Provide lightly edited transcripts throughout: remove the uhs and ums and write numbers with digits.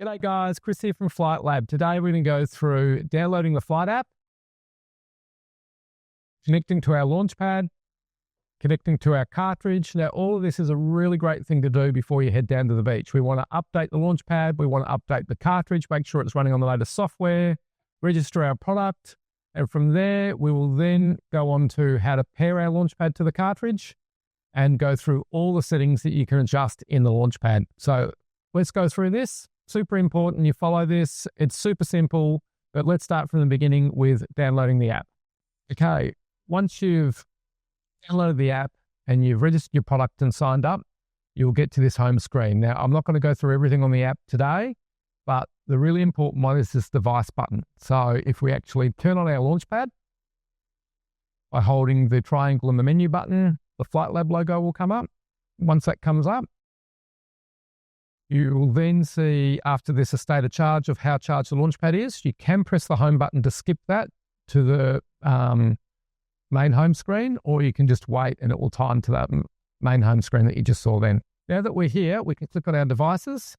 G'day guys, Chris here from FLITELab. Today we're going to go through downloading the Flite app, connecting to our LAUNCHPad, connecting to our cartridge. Now all of this is a really great thing to do before you head down to the beach. We want to update the LAUNCHPad, we want to update the cartridge, make sure it's running on the latest software, register our product, and from there we will then go on to how to pair our LAUNCHPad to the cartridge and go through all the settings that you can adjust in the LAUNCHPad. So let's go through this. Super important you follow this. It's super simple, but let's start from the beginning with downloading the app. Okay, once you've downloaded the app and you've registered your product and signed up, you'll get to this home screen. Now, I'm not going to go through everything on the app today, but the really important one is this device button. So if we actually turn on our LAUNCHPad by holding the triangle and the menu button, the FLITELab logo will come up. Once that comes up, you will then see after this a state of charge of how charged the LAUNCHPad is. You can press the home button to skip that to the main home screen, or you can just wait and it will time to that main home screen that you just saw then. Now that we're here, we can click on our devices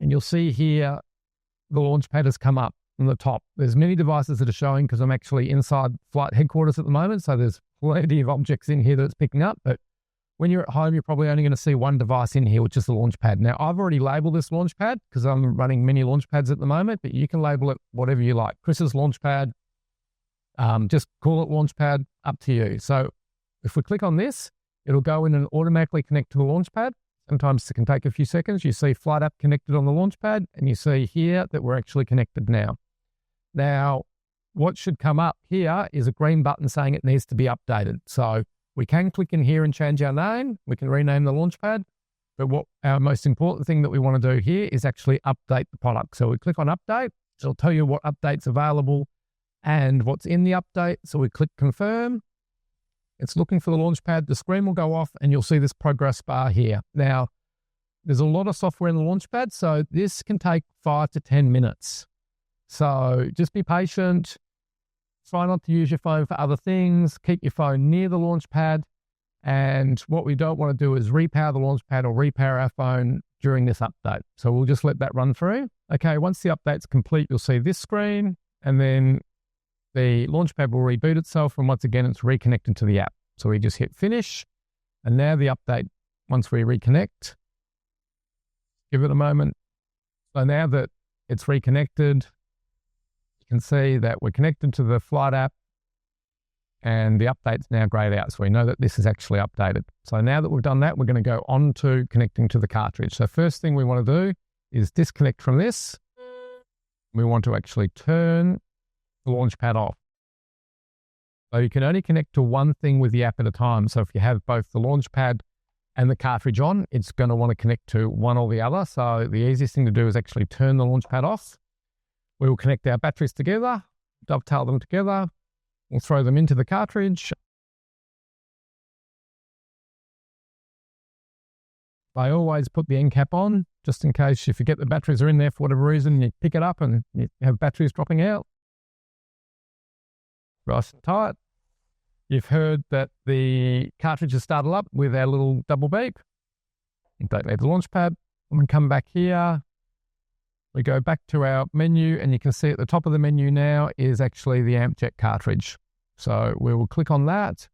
and you'll see here the LAUNCHPad has come up on the top. There's many devices that are showing because I'm actually inside flight headquarters at the moment, so there's plenty of objects in here that it's picking up, but when you're at home, you're probably only going to see one device in here, which is the LAUNCHPad. Now, I've already labeled this LAUNCHPad because I'm running many LAUNCHPads at the moment, but you can label it whatever you like. Chris's LAUNCHPad, just call it LAUNCHPad, up to you. So if we click on this, it'll go in and automatically connect to the LAUNCHPad. Sometimes it can take a few seconds. You see Flite App connected on the LAUNCHPad, and you see here that we're actually connected now. Now, what should come up here is a green button saying it needs to be updated. So we can click in here and change our name. We can rename the LAUNCHPad. But what our most important thing that we want to do here is actually update the product. So we click on update. It'll tell you what update's available and what's in the update. So we click confirm. It's looking for the LAUNCHPad. The screen will go off and you'll see this progress bar here. Now, there's a lot of software in the LAUNCHPad, so this can take 5 to 10 minutes. So just be patient. Try not to use your phone for other things. Keep your phone near the LAUNCHPad. And what we don't want to do is repower the LAUNCHPad or repower our phone during this update. So we'll just let that run through. Okay, once the update's complete, you'll see this screen, and then the LAUNCHPad will reboot itself, and once again, it's reconnected to the app. So we just hit finish, and now the update, once we reconnect, give it a moment. So now that it's reconnected, can see that we're connected to the Flite app and the update's now grayed out. So we know that this is actually updated. So now that we've done that, we're going to go on to connecting to the cartridge. So first thing we want to do is disconnect from this. We want to actually turn the LAUNCHPad off. So you can only connect to one thing with the app at a time. So if you have both the LAUNCHPad and the cartridge on, it's going to want to connect to one or the other. So the easiest thing to do is actually turn the LAUNCHPad off. We will connect our batteries together, dovetail them together. We'll throw them into the cartridge. I always put the end cap on, just in case you forget the batteries are in there for whatever reason, you pick it up and you have batteries dropping out. Nice and tight. You've heard that the cartridge has started up with our little double beep. You don't need the LAUNCHPad. And we come back here. We go back to our menu, and you can see at the top of the menu now is actually the AMPJet cartridge. So we will click on that.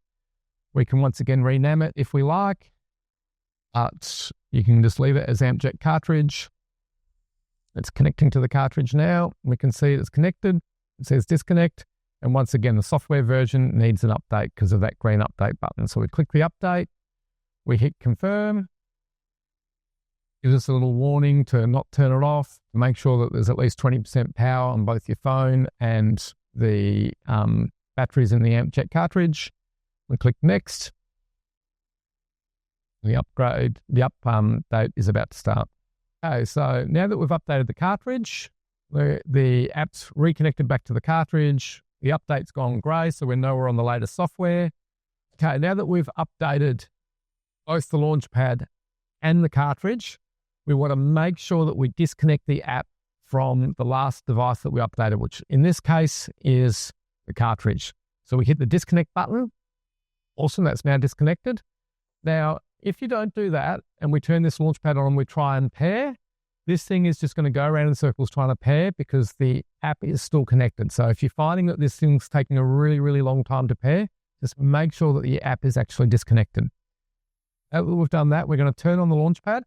We can once again rename it if we like, but you can just leave it as AMPJet cartridge. It's connecting to the cartridge now. We can see it's connected. It says disconnect. And once again, the software version needs an update because of that green update button. So we click the update. We hit confirm. Gives us a little warning to not turn it off, to make sure that there's at least 20% power on both your phone and the batteries in the AMPJet cartridge. We click next. The update is about to start. Okay, so now that we've updated the cartridge, the app's reconnected back to the cartridge. The update's gone grey, so we know we're on the latest software. Okay, now that we've updated both the LAUNCHPad and the cartridge, we want to make sure that we disconnect the app from the last device that we updated, which in this case is the cartridge. So we hit the disconnect button. Awesome, that's now disconnected. Now, if you don't do that and we turn this LAUNCHPad on and we try and pair, This thing is just going to go around in circles trying to pair because the app is still connected. So if you're finding that this thing's taking a really, really long time to pair, just make sure that the app is actually disconnected. After we've done that, we're going to turn on the LAUNCHPad,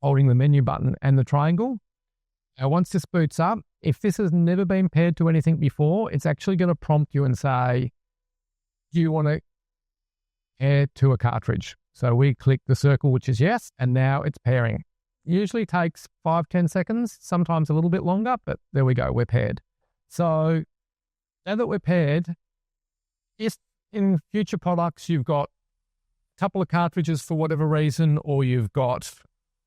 holding the menu button and the triangle. Now, once this boots up, if this has never been paired to anything before, it's actually going to prompt you and say, do you want to pair to a cartridge? So we click the circle, which is yes, and now it's pairing. Usually takes 5-10 seconds, sometimes a little bit longer, but there we go, we're paired. So now that we're paired, if in future products you've got a couple of cartridges for whatever reason, or you've got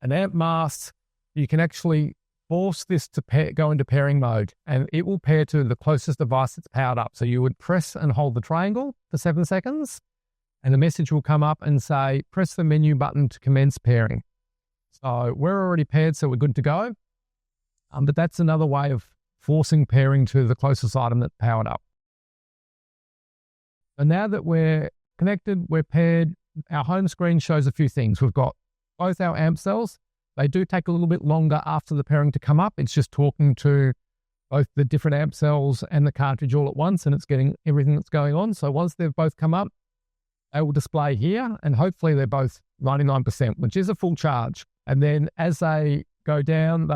an amp mask, you can actually force this to go into pairing mode, and it will pair to the closest device that's powered up. So you would press and hold the triangle for 7 seconds, and a message will come up and say, press the menu button to commence pairing. So we're already paired, so we're good to go. But that's another way of forcing pairing to the closest item that's powered up. So now that we're connected, we're paired, our home screen shows a few things. We've got both our amp cells. They do take a little bit longer after the pairing to come up. It's just talking to both the different amp cells and the cartridge all at once, and it's getting everything that's going on. So once they've both come up, they will display here, and hopefully they're both 99%, which is a full charge. And then as they go down,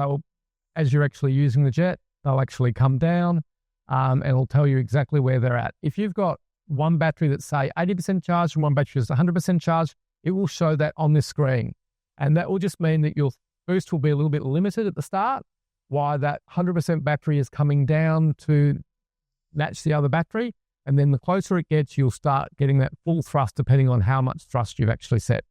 as you're actually using the jet, they'll actually come down, and it'll tell you exactly where they're at. If you've got one battery that's, say, 80% charged and one battery that's 100% charged, it will show that on this screen. And that will just mean that your boost will be a little bit limited at the start, while that 100% battery is coming down to match the other battery. And then the closer it gets, you'll start getting that full thrust depending on how much thrust you've actually set.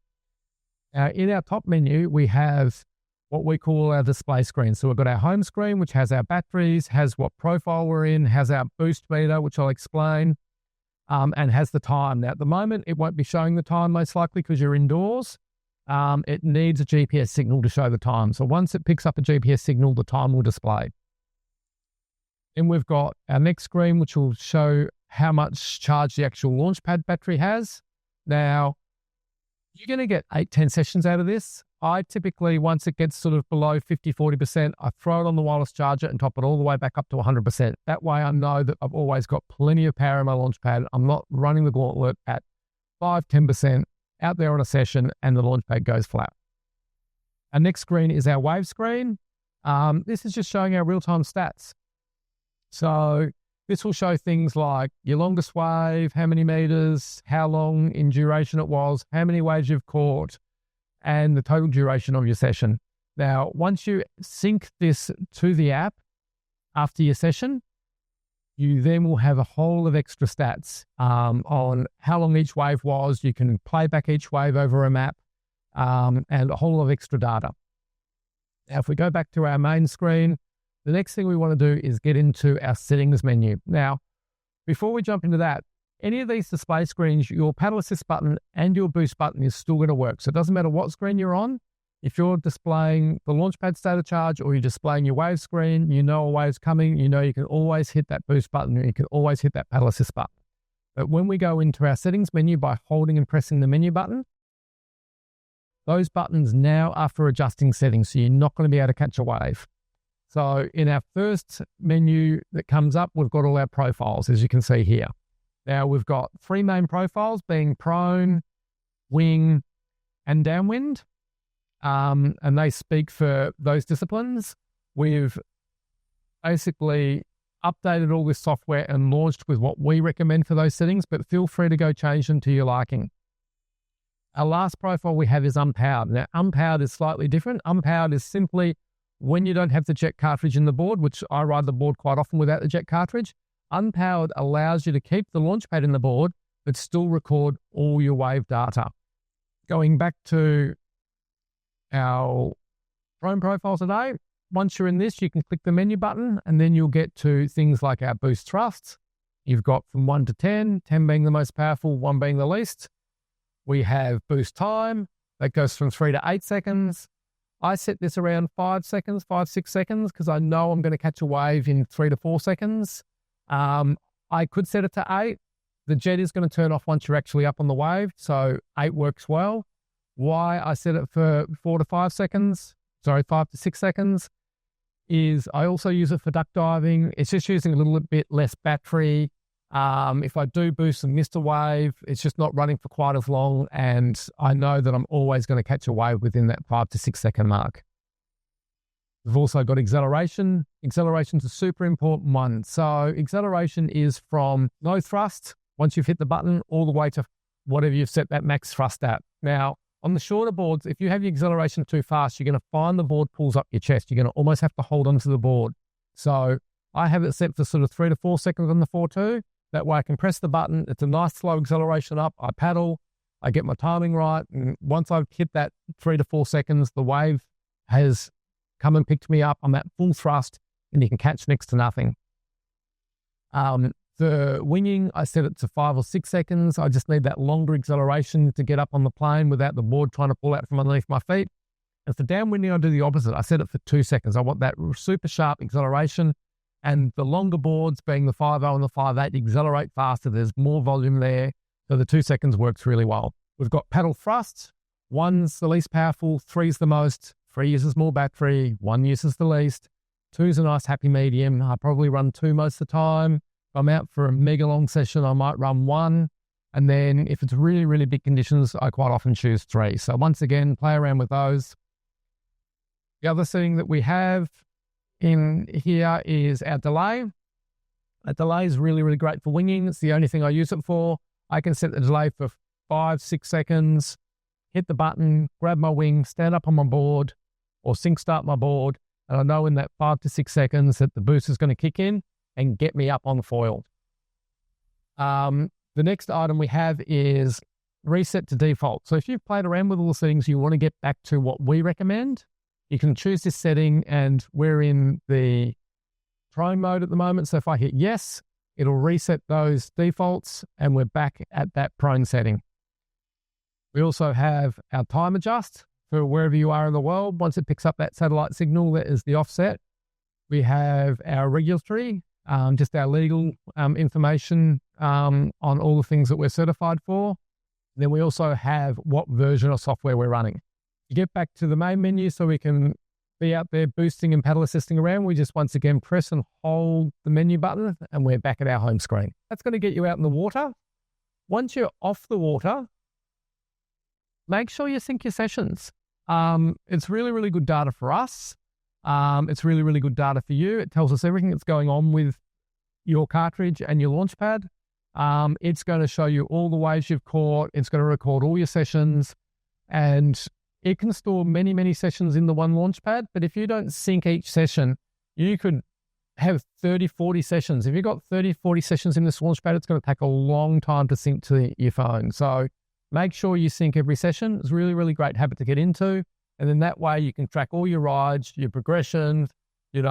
Now, in our top menu, we have what we call our display screen. So we've got our home screen, which has our batteries, has what profile we're in, has our boost meter, which I'll explain, and has the time. Now, at the moment, it won't be showing the time most likely because you're indoors. It needs a GPS signal to show the time. So once it picks up a GPS signal, the time will display. Then we've got our next screen, which will show how much charge the actual LAUNCHPad battery has. Now, you're going to get 8-10 sessions out of this. I typically, once it gets sort of below 50-40%, I throw it on the wireless charger and top it all the way back up to 100%. That way I know that I've always got plenty of power in my LAUNCHPad. I'm not running the gauntlet at 5-10% out there on a session and the LAUNCHPad goes flat. Our next screen is our wave screen. This is just showing our real-time stats. So this will show things like your longest wave, how many meters, how long in duration it was, how many waves you've caught, and the total duration of your session. Now, once you sync this to the app after your session, you then will have a whole of extra stats on how long each wave was. You can play back each wave over a map, and a whole lot of extra data. Now, if we go back to our main screen, the next thing we want to do is get into our settings menu. Now, before we jump into that, any of these display screens, your paddle assist button and your boost button is still going to work. So it doesn't matter what screen you're on. If you're displaying the LAUNCHPad state of charge or you're displaying your wave screen, you know a wave's coming, you know you can always hit that boost button, or you can always hit that paddle assist button. But when we go into our settings menu by holding and pressing the menu button, those buttons now are for adjusting settings, so you're not going to be able to catch a wave. So in our first menu that comes up, we've got all our profiles, as you can see here. Now we've got 3 main profiles being prone, wing, and downwind. And they speak for those disciplines. We've basically updated all this software and launched with what we recommend for those settings, but feel free to go change them to your liking. Our last profile we have is unpowered. Now, unpowered is slightly different. Unpowered is simply when you don't have the jet cartridge in the board, which I ride the board quite often without the jet cartridge. Unpowered allows you to keep the LAUNCHPad in the board, but still record all your wave data. Going back to our drone profile today, once you're in this, you can click the menu button and then you'll get to things like our boost thrusts. You've got from 1 to 10, 10 being the most powerful, 1 being the least. We have boost time, that goes from 3 to 8 seconds. I set this around 5 seconds, 5-6 seconds, because I know I'm going to catch a wave in 3 to 4 seconds. I could set it to 8. The jet is going to turn off once you're actually up on the wave, so 8 works well. Why I set it for 5 to 6 seconds is I also use it for duck diving. It's just using a little bit less battery. If I do boost and miss a wave, it's just not running for quite as long, and I know that I'm always going to catch a wave within that 5 to 6 second mark. We've also got acceleration. Acceleration's a super important one. So acceleration is from no thrust, once you've hit the button, all the way to whatever you've set that max thrust at. Now, on the shorter boards, if you have your acceleration too fast, you're going to find the board pulls up your chest. You're going to almost have to hold onto the board. So I have it set for sort of 3 to 4 seconds on the 4.2. That way I can press the button. It's a nice slow acceleration up. I paddle, I get my timing right. And once I've hit that 3 to 4 seconds, the wave has come and picked me up. I'm at full thrust and you can catch next to nothing. The winging, I set it to 5 or 6 seconds. I just need that longer acceleration to get up on the plane without the board trying to pull out from underneath my feet. And for downwinding, I do the opposite. I set it for 2 seconds. I want that super sharp acceleration. And the longer boards, being the 5.0 and the 5.8, accelerate faster. There's more volume there. So the 2 seconds works really well. We've got paddle thrust. 1's the least powerful, 3's the most. 3 uses more battery, 1 uses the least. 2's a nice happy medium. I probably run 2 most of the time. If I'm out for a mega long session, I might run 1. And then if it's really, really big conditions, I quite often choose 3. So once again, play around with those. The other setting that we have in here is our delay. A delay is really, really great for winging. It's the only thing I use it for. I can set the delay for 5, 6 seconds, hit the button, grab my wing, stand up on my board, or sync start my board. And I know in that 5 to 6 seconds that the boost is going to kick in and get me up on foil. The next item we have is reset to default. So if you've played around with all the settings, you want to get back to what we recommend, you can choose this setting, and we're in the prone mode at the moment. So if I hit yes, it'll reset those defaults and we're back at that prone setting. We also have our time adjust for wherever you are in the world. Once it picks up that satellite signal, that is the offset. We have our regulatory, just our legal information on all the things that we're certified for. Then we also have what version of software we're running. To get back to the main menu so we can be out there boosting and paddle assisting around, we just once again press and hold the menu button and we're back at our home screen. That's going to get you out in the water. Once you're off the water, make sure you sync your sessions. It's really, really good data for us. It's really, really good data for you. It tells us everything that's going on with your cartridge and your LAUNCHPad. It's going to show you all the waves you've caught. It's going to record all your sessions, and it can store many, many sessions in the one LAUNCHPad. But if you don't sync each session, you could have 30, 40 sessions. If you've got 30, 40 sessions in this LAUNCHPad, it's going to take a long time to sync to your phone. So make sure you sync every session. It's a really, really great habit to get into. And then that way you can track all your rides, your progression. There's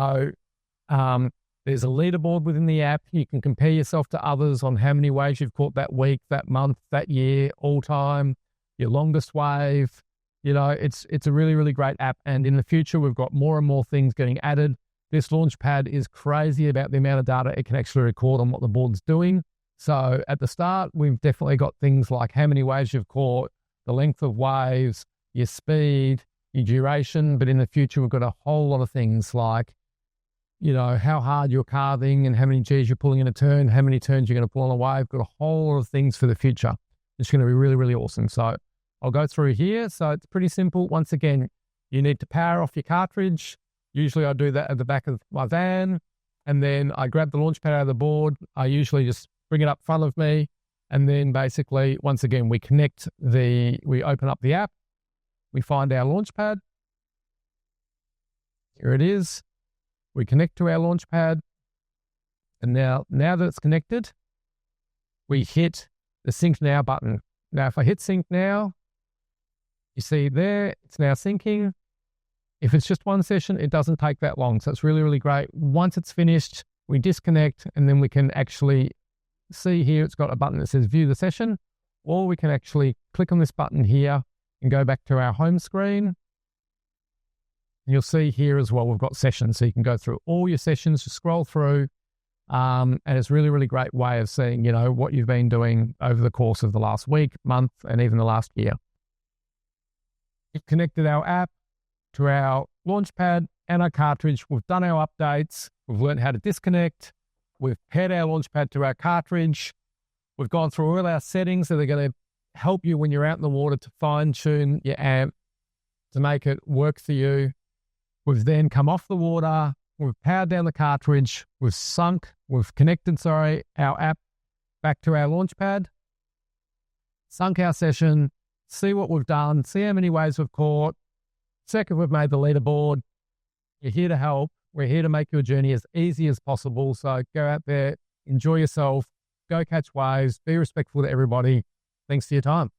a leaderboard within the app. You can compare yourself to others on how many waves you've caught that week, that month, that year, all time, your longest wave. It's a really, really great app. And in the future, we've got more and more things getting added. This LAUNCHPad is crazy about the amount of data it can actually record on what the board's doing. So at the start, we've definitely got things like how many waves you've caught, the length of waves, your speed, your duration. But in the future, we've got a whole lot of things like, how hard you're carving and how many Gs you're pulling in a turn, how many turns you're going to pull on a wave. Got a whole lot of things for the future. It's going to be really, really awesome. So I'll go through here. So it's pretty simple. Once again, you need to power off your cartridge. Usually I do that at the back of my van, and then I grab the LAUNCHPad out of the board. I usually just bring it up front of me, and then basically, once again, we open up the app, we find our LAUNCHPad. Here it is. We connect to our LAUNCHPad, and now that it's connected, we hit the Sync Now button. Now, if I hit Sync Now, you see there, it's now syncing. If it's just one session, it doesn't take that long. So it's really, really great. Once it's finished, we disconnect, and then we can actually see here, it's got a button that says View the Session, or we can actually click on this button here and go back to our home screen. You'll see here as well, we've got sessions. So you can go through all your sessions, just scroll through. And it's really, really great way of seeing, what you've been doing over the course of the last week, month, and even the last year. We've connected our app to our LAUNCHPad and our cartridge. We've done our updates. We've learned how to disconnect. We've paired our LAUNCHPad to our cartridge. We've gone through all our settings that are going to help you when you're out in the water to fine-tune your amp to make it work for you. We've then come off the water. We've powered down the cartridge. We've connected our app back to our LAUNCHPad, sunk our session, see what we've done, see how many waves we've caught. Second, we've made the leaderboard. You're here to help. We're here to make your journey as easy as possible. So go out there, enjoy yourself, go catch waves, be respectful to everybody. Thanks for your time.